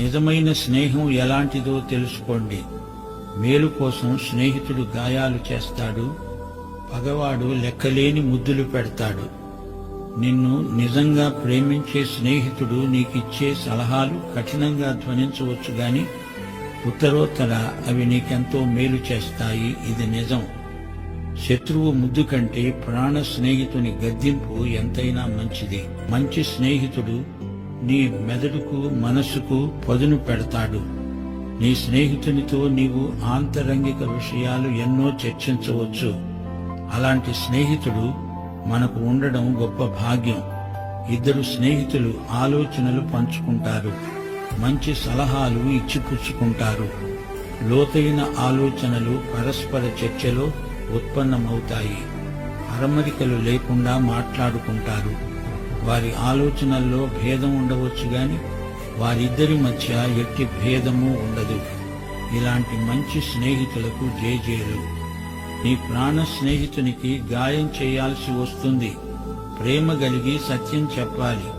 నిజమైన స్నేహం ఎలాంటిదో తెలుసుకోండి. మేలు కోసం స్నేహితుడు గాయాలు చేస్తాడు, పగవాడు లెక్కలేని ముద్దులు పెడతాడు. నిన్ను నిజంగా ప్రేమించే స్నేహితుడు నీకిచ్చే సలహాలు కఠినంగా ధ్వనించవచ్చు గాని ఉత్తరోత్తర అవి నీకెంతో మేలు చేస్తాయి. ఇది నిజం. శత్రువు ముద్దు కంటే ప్రాణ స్నేహితుని గద్దింపు ఎంతైనా మంచిది. మంచి స్నేహితుడు నీ మెదడుకు మనసుకు పదును పెడతాడు. నీ స్నేహితునితో నీవు ఆంతరంగిక విషయాలు ఎన్నో చర్చించవచ్చు. అలాంటి స్నేహితుడు మనకు ఉండడం గొప్ప భాగ్యం. ఇద్దరు స్నేహితులు ఆలోచనలు పంచుకుంటారు, మంచి సలహాలు ఇచ్చిపుచ్చుకుంటారు. లోతైన ఆలోచనలు పరస్పర చర్చలో ఉత్పన్నమవుతాయి. అరమరికలు లేకుండా మాట్లాడుకుంటారు. వారి ఆలోచనల్లో భేదం ఉండవచ్చు గాని వారిద్దరి మధ్య ఎట్టి భేదము ఉండదు. ఇలాంటి మంచి స్నేహితులకు జేజేలు. నీ ప్రాణ స్నేహితునికి గాయం చేయాల్సి వస్తుంది. ప్రేమ కలిగి సత్యం చెప్పాలి.